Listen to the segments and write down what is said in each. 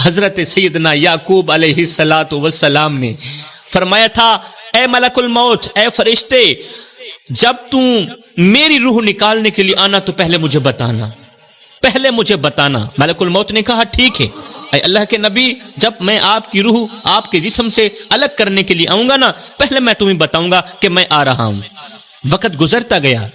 حضرت سیدنا یعقوب علیہ الصلوۃ والسلام نے فرمایا تھا، اے ملک الموت، اے فرشتے، جب تم میری روح نکالنے کے لیے آنا تو پہلے مجھے بتانا، پہلے مجھے بتانا۔ ملک الموت نے کہا ٹھیک ہے اے اللہ کے نبی، جب میں آپ کی روح آپ کے جسم سے الگ کرنے کے لیے آؤں گا نا، پہلے میں تمہیں بتاؤں گا کہ میں آ رہا ہوں۔ وقت گزرتا گیا،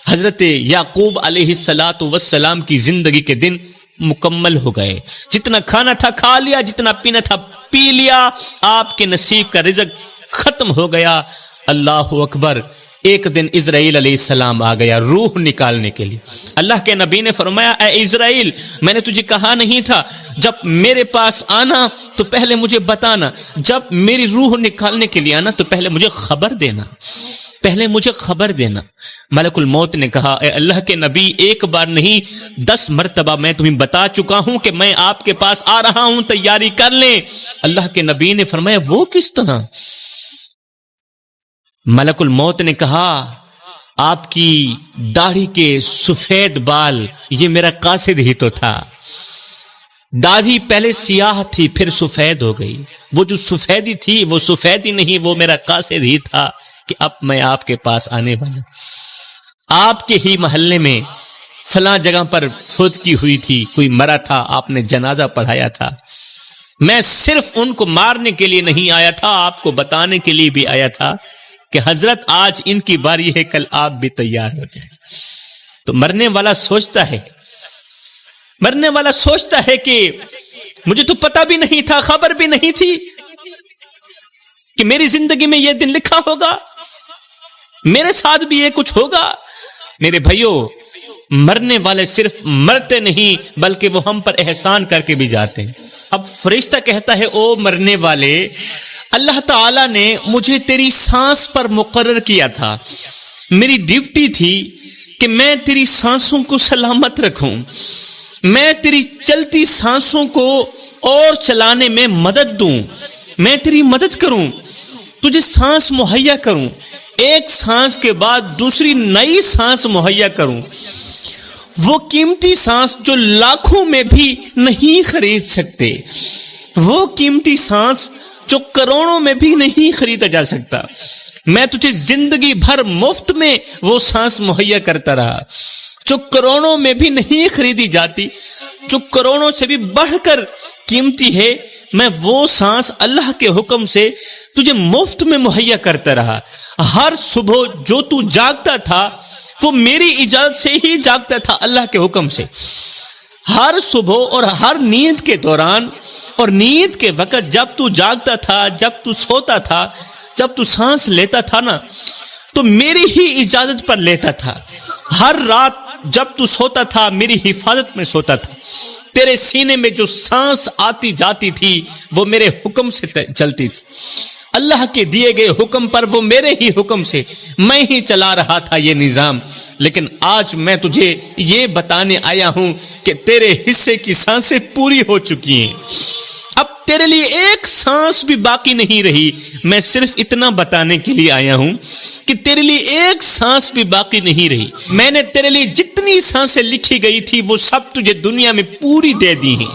حضرت یعقوب علیہ الصلوۃ والسلام کی زندگی کے دن مکمل ہو گئے، جتنا کھانا تھا کھا لیا، جتنا پینا تھا پی لیا، آپ کے نصیب کا رزق ختم ہو گیا۔ اللہ اکبر، ایک دن اسرائیل علیہ السلام آ گیا روح نکالنے کے لیے۔ اللہ کے نبی نے فرمایا، اے اسرائیل، میں نے تجھے کہا نہیں تھا جب میرے پاس آنا تو پہلے مجھے بتانا، جب میری روح نکالنے کے لیے آنا تو پہلے مجھے خبر دینا، پہلے مجھے خبر دینا۔ ملک الموت نے کہا، اے اللہ کے نبی، ایک بار نہیں 10 مرتبہ میں تمہیں بتا چکا ہوں کہ میں آپ کے پاس آ رہا ہوں، تیاری کر لیں۔ اللہ کے نبی نے فرمایا، وہ کس طرح؟ ملک الموت نے کہا، آپ کی داڑھی کے سفید بال، یہ میرا قاصد ہی تو تھا۔ داڑھی پہلے سیاہ تھی پھر سفید ہو گئی، وہ جو سفیدی تھی وہ سفیدی نہیں، وہ میرا قاصد ہی تھا کہ اب میں آپ کے پاس آنے والا۔ آپ کے ہی محلے میں فلاں جگہ پر فوتگی ہوئی تھی، کوئی مرا تھا، آپ نے جنازہ پڑھایا تھا۔ میں صرف ان کو مارنے کے لیے نہیں آیا تھا، آپ کو بتانے کے لیے بھی آیا تھا کہ حضرت آج ان کی باری ہے، کل آپ بھی تیار ہو جائیں۔ تو مرنے والا سوچتا ہے، مرنے والا سوچتا ہے کہ مجھے تو پتہ بھی نہیں تھا، خبر بھی نہیں تھی کہ میری زندگی میں یہ دن لکھا ہوگا، میرے ساتھ بھی یہ کچھ ہوگا۔ میرے بھائیوں، مرنے والے صرف مرتے نہیں بلکہ وہ ہم پر احسان کر کے بھی جاتے ہیں۔ اب فرشتہ کہتا ہے، او مرنے والے، اللہ تعالیٰ نے مجھے تیری سانس پر مقرر کیا تھا، میری ڈیوٹی تھی کہ میں تیری سانسوں کو سلامت رکھوں، میں تیری چلتی سانسوں کو اور چلانے میں مدد دوں، میں تیری مدد کروں، تجھے سانس مہیا کروں، ایک سانس کے بعد دوسری نئی سانس مہیا کروں، وہ قیمتی سانس جو لاکھوں میں بھی نہیں خرید سکتے، وہ قیمتی سانس جو کروڑوں میں بھی نہیں خریدا جا سکتا۔ میں تجھے زندگی بھر مفت میں وہ سانس مہیا کرتا رہا جو کروڑوں میں بھی نہیں خریدی جاتی، جو کروڑوں سے بھی بڑھ کر قیمتی ہے۔ میں وہ سانس اللہ کے حکم سے تجھے مفت میں مہیا کرتا رہا۔ ہر صبح جو تو جاگتا تھا وہ میری اجازت سے ہی جاگتا تھا، اللہ کے حکم سے۔ ہر صبح اور ہر نیند کے دوران اور نیند کے وقت جب تو جاگتا تھا، جب تو سوتا تھا، جب تو سانس لیتا تھا نا، تو میری ہی اجازت پر لیتا تھا۔ ہر رات جب تو سوتا تھا میری حفاظت میں سوتا تھا۔ تیرے سینے میں جو سانس آتی جاتی تھی وہ میرے حکم سے چلتی تھی، اللہ کے دیے گئے حکم پر، وہ میرے ہی حکم سے میں ہی چلا رہا تھا یہ نظام۔ لیکن آج میں تجھے یہ بتانے آیا ہوں کہ تیرے حصے کی سانسیں پوری ہو چکی ہیں، اب تیرے لیے ایک سانس بھی باقی نہیں رہی۔ میں صرف اتنا بتانے کے لیے آیا ہوں کہ تیرے لیے ایک سانس بھی باقی نہیں رہی۔ میں نے تیرے لیے جتنی سانسیں لکھی گئی تھی وہ سب تجھے دنیا میں پوری دے دی ہیں،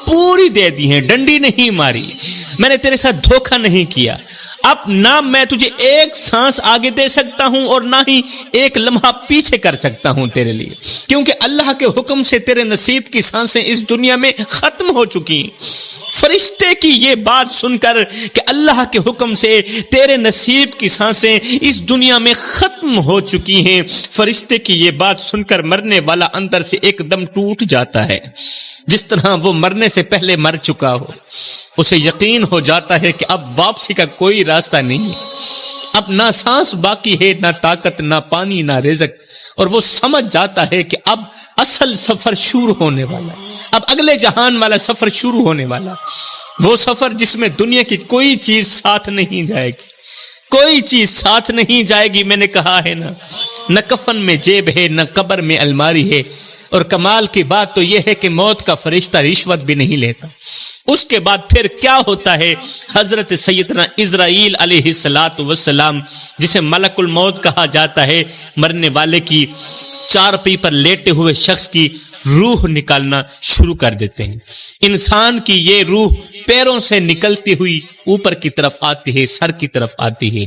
پوری دے دی ہیں، ڈنڈی نہیں ماری، میں نے تیرے ساتھ دھوکہ نہیں کیا۔ اب نہ میں تجھے ایک سانس آگے دے سکتا ہوں اور نہ ہی ایک لمحہ پیچھے کر سکتا ہوں تیرے لیے، کیونکہ اللہ کے حکم سے تیرے نصیب کی سانسیں اس دنیا میں ختم ہو چکی ہیں۔ فرشتے کی یہ بات سن کر کہ اللہ کے حکم سے تیرے نصیب کی سانسیں اس دنیا میں ختم ہو چکی ہیں، فرشتے کی یہ بات سن کر مرنے والا اندر سے ایک دم ٹوٹ جاتا ہے، جس طرح وہ مرنے سے پہلے مر چکا ہو۔ اسے یقین ہو جاتا ہے کہ اب واپسی کا کوئی راستہ نہیں ہے، اب نہ سانس باقی ہے، نہ طاقت، نہ پانی، نہ رزق، اور وہ سمجھ جاتا ہے کہ اب اصل سفر شروع ہونے والا ہے، اب اگلے جہان والا سفر شروع ہونے والا، وہ سفر جس میں دنیا کی کوئی چیز ساتھ نہیں جائے گی، کوئی چیز ساتھ نہیں جائے گی۔ میں نے کہا ہے نا، نہ کفن میں جیب ہے، نہ قبر میں الماری ہے، اور کمال کی بات تو یہ ہے کہ موت کا فرشتہ رشوت بھی نہیں لیتا۔ اس کے بعد پھر کیا ہوتا ہے؟ حضرت سیدنا اسرائیل علیہ السلام، جسے ملک الموت کہا جاتا ہے، مرنے والے کی چارپائی پر لیٹے ہوئے شخص کی روح نکالنا شروع کر دیتے ہیں۔ انسان کی یہ روح پیروں سے نکلتی ہوئی اوپر کی طرف آتی ہے، سر کی طرف آتی ہے،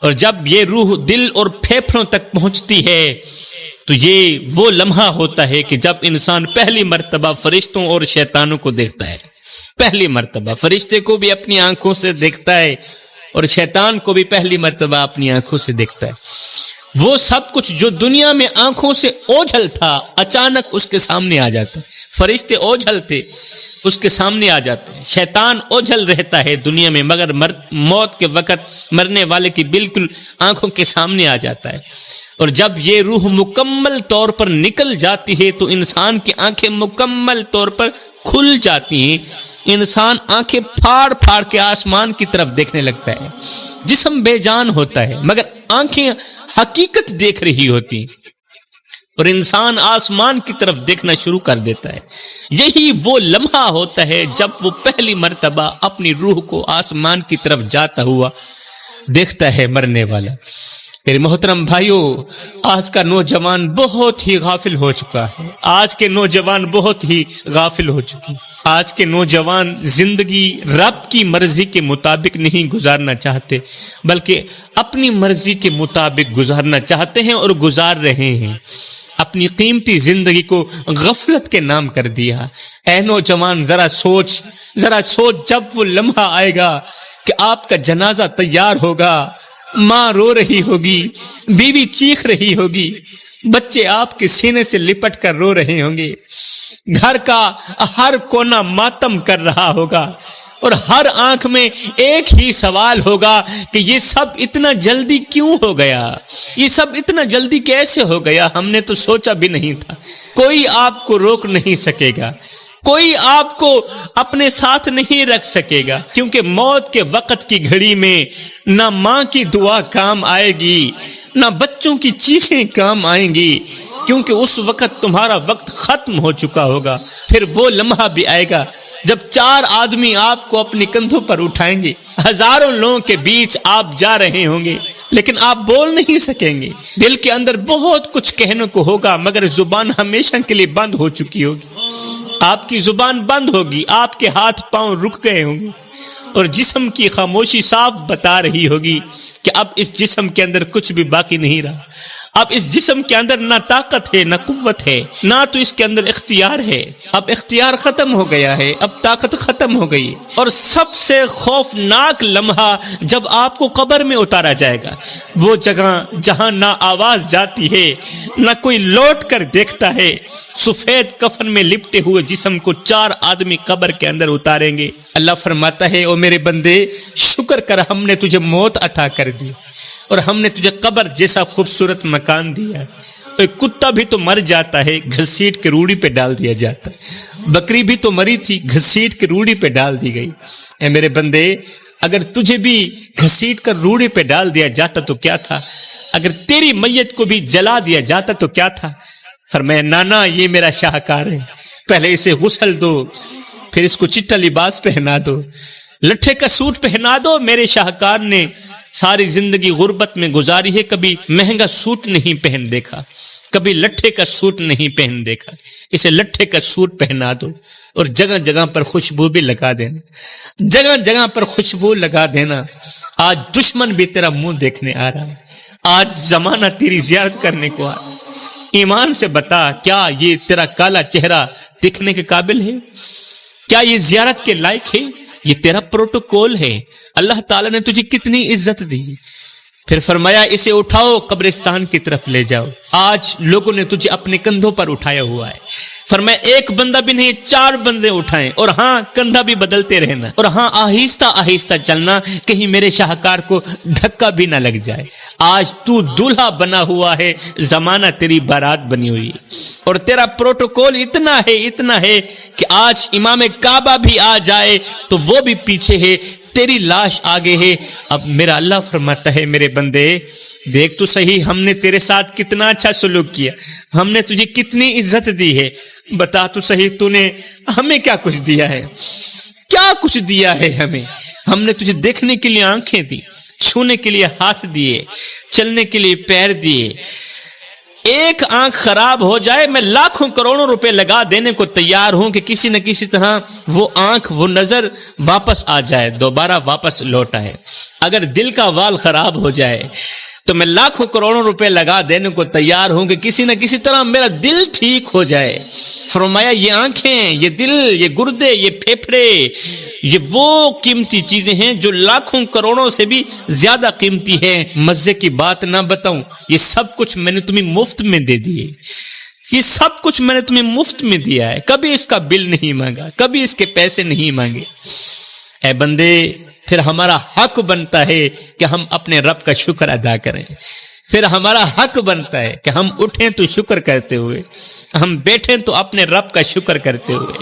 اور جب یہ روح دل اور پھیپھڑوں تک پہنچتی ہے تو یہ وہ لمحہ ہوتا ہے کہ جب انسان پہلی مرتبہ فرشتوں اور شیطانوں کو دیکھتا ہے۔ پہلی مرتبہ فرشتے کو بھی اپنی آنکھوں سے دیکھتا ہے اور شیطان کو بھی پہلی مرتبہ اپنی آنکھوں سے دیکھتا ہے۔ وہ سب کچھ جو دنیا میں آنکھوں سے اوجھل تھا اچانک اس کے سامنے آ جاتا ہے۔ فرشتے اوجھل تھے، اس کے سامنے آ جاتے ہیں۔ شیطان اوجھل رہتا ہے دنیا میں، مگر موت کے وقت مرنے والے کی بالکل آنکھوں کے سامنے آ جاتا ہے۔ اور جب یہ روح مکمل طور پر نکل جاتی ہے تو انسان کی آنکھیں مکمل طور پر کھل جاتی ہیں۔ انسان آنکھیں پھاڑ پھاڑ کے آسمان کی طرف دیکھنے لگتا ہے۔ جسم بے جان ہوتا ہے مگر آنکھیں حقیقت دیکھ رہی ہوتی ہیں، اور انسان آسمان کی طرف دیکھنا شروع کر دیتا ہے۔ یہی وہ لمحہ ہوتا ہے جب وہ پہلی مرتبہ اپنی روح کو آسمان کی طرف جاتا ہوا دیکھتا ہے مرنے والا۔ میرے محترم بھائیوں، آج کا نوجوان بہت ہی غافل ہو چکا ہے۔ آج کے نوجوان بہت ہی غافل ہو چکی۔ آج کے نوجوان زندگی رب کی مرضی کے مطابق نہیں گزارنا چاہتے، بلکہ اپنی مرضی کے مطابق گزارنا چاہتے ہیں اور گزار رہے ہیں۔ اپنی قیمتی زندگی کو غفلت کے نام کر دیا۔ اے نوجوان، ذرا سوچ، جب وہ لمحہ آئے گا کہ آپ کا جنازہ تیار ہوگا، ماں رو رہی ہوگی، بیوی چیخ رہی ہوگی، بچے آپ کے سینے سے لپٹ کر رو رہے ہوں گے، گھر کا ہر کونا ماتم کر رہا ہوگا، اور ہر آنکھ میں ایک ہی سوال ہوگا کہ یہ سب اتنا جلدی کیوں ہو گیا؟ یہ سب اتنا جلدی کیسے ہو گیا؟ ہم نے تو سوچا بھی نہیں تھا۔ کوئی آپ کو روک نہیں سکے گا، کوئی آپ کو اپنے ساتھ نہیں رکھ سکے گا، کیونکہ موت کے وقت کی گھڑی میں نہ ماں کی دعا کام آئے گی، نہ بچوں کی چیخیں کام آئیں گی، کیونکہ اس وقت تمہارا وقت ختم ہو چکا ہوگا۔ پھر وہ لمحہ بھی آئے گا جب 4 آدمی آپ کو اپنے کندھوں پر اٹھائیں گے، ہزاروں لوگوں کے بیچ آپ جا رہے ہوں گے، لیکن آپ بول نہیں سکیں گے۔ دل کے اندر بہت کچھ کہنے کو ہوگا مگر زبان ہمیشہ کے لیے بند ہو چکی ہوگی۔ آپ کی زبان بند ہوگی، آپ کے ہاتھ پاؤں رک گئے ہوں گے، اور جسم کی خاموشی صاف بتا رہی ہوگی کہ اب اس جسم کے اندر کچھ بھی باقی نہیں رہا۔ اب اس جسم کے اندر نہ طاقت ہے، نہ قوت ہے، نہ تو اس کے اندر اختیار ہے۔ اب اختیار ختم ہو گیا ہے، اب طاقت ختم ہو گئی۔ اور سب سے خوفناک لمحہ جب آپ کو قبر میں اتارا جائے گا، وہ جگہ جہاں نہ آواز جاتی ہے، نہ کوئی لوٹ کر دیکھتا ہے۔ سفید کفن میں لپٹے ہوئے جسم کو 4 آدمی قبر کے اندر اتاریں گے۔ اللہ فرماتا ہے، او میرے بندے، شکر کر، ہم نے تجھے موت عطا کر دی اور ہم نے تجھے قبر جیسا خوبصورت مکان دیا۔ ایک کتا بھی تو مر جاتا ہے، گھسیٹ کے روڑی پہ ڈال دیا جاتا ہے۔ بکری بھی تو مری تھی، گھسیٹ کے روڑی پہ ڈال دی گئی۔ اے میرے بندے، اگر تجھے بھی گھسیٹ کر روڑی پہ ڈال دیا جاتا تو کیا تھا؟ اگر تیری میت کو بھی جلا دیا جاتا تو کیا تھا؟ فرمایا، نانا یہ میرا شاہکار ہے، پہلے اسے غسل دو، پھر اس کو چٹا لباس پہنا دو، لٹھے کا سوٹ پہنا دو۔ میرے شاہکار نے ساری زندگی غربت میں گزاری ہے، کبھی مہنگا سوٹ نہیں پہن دیکھا، کبھی لٹھے کا سوٹ نہیں پہن دیکھا، اسے لٹھے کا سوٹ پہنا دو، اور جگہ جگہ پر خوشبو بھی لگا دینا، جگہ جگہ پر خوشبو لگا دینا۔ آج دشمن بھی تیرا منہ دیکھنے آ رہا ہے، آج زمانہ تیری زیارت کرنے کو آ رہا ہے۔ ایمان سے بتا، کیا یہ تیرا کالا چہرہ دیکھنے کے قابل ہے؟ کیا یہ زیارت کے لائق ہے؟ یہ تیرا پروٹوکول ہے۔ اللہ تعالیٰ نے تجھے کتنی عزت دی۔ پھر فرمایا، اسے اٹھاؤ، قبرستان کی طرف لے جاؤ۔ آج لوگوں نے تجھے اپنے کندھوں پر اٹھایا ہوا ہے۔ فرمایا، ایک بندہ بھی نہیں، 4 بندے اٹھائیں، اور ہاں کندھا بھی بدلتے رہنا، اور ہاں آہستہ آہستہ چلنا، کہیں میرے شاہکار کو دھکا بھی نہ لگ جائے۔ آج تو دولہا بنا ہوا ہے، زمانہ تیری بارات بنی ہوئی ہے، اور تیرا پروٹوکول اتنا ہے کہ آج امام کعبہ بھی آ جائے تو وہ بھی پیچھے ہے، تیری لاش آگے ہے۔ اب میرا اللہ فرماتا ہے، میرے بندے دیکھ تو صحیح، ہم نے تیرے ساتھ کتنا اچھا سلوک کیا، ہم نے تجھے کتنی عزت دی ہے، بتا تو صحیح تو نے ہمیں کیا کچھ دیا ہے؟ کیا کچھ دیا ہے ہمیں؟ ہم نے تجھے دیکھنے کے لیے آنکھیں دی، چھونے کے لیے ہاتھ دیے، چلنے کے لیے پیر دیے، ایک آنکھ خراب ہو جائے میں لاکھوں کروڑوں روپے لگا دینے کو تیار ہوں کہ کسی نہ کسی طرح وہ آنکھ وہ نظر واپس آ جائے، دوبارہ واپس لوٹ آئے۔ اگر دل کا وال خراب ہو جائے تو میں لاکھوں کروڑوں روپے لگا دینے کو تیار ہوں کہ کسی نہ کسی طرح میرا دل ٹھیک ہو جائے۔ فرمایا یہ آنکھیں، یہ دل، یہ گردے، یہ پھیپھڑے، یہ وہ قیمتی چیزیں ہیں جو لاکھوں کروڑوں سے بھی زیادہ قیمتی ہیں۔ مزے کی بات نہ بتاؤں، یہ سب کچھ میں نے تمہیں مفت میں دے دیے، یہ سب کچھ میں نے تمہیں مفت میں دیا ہے، کبھی اس کا بل نہیں مانگا، کبھی اس کے پیسے نہیں مانگے۔ اے بندے، پھر ہمارا حق بنتا ہے کہ ہم اپنے رب کا شکر ادا کریں، پھر ہمارا حق بنتا ہے کہ ہم اٹھیں تو شکر کرتے ہوئے، ہم بیٹھیں تو اپنے رب کا شکر کرتے ہوئے،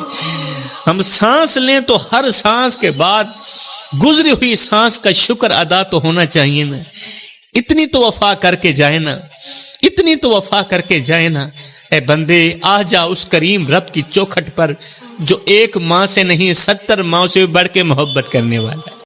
ہم سانس لیں تو ہر سانس کے بعد گزری ہوئی سانس کا شکر ادا تو ہونا چاہیے نا۔ اتنی تو وفا کر کے جائے نا، اتنی تو وفا کر کے جائے نا۔ اے بندے، آ جا اس کریم رب کی چوکھٹ پر جو ایک ماں سے نہیں 70 ماں سے بڑھ کے محبت کرنے والا ہے۔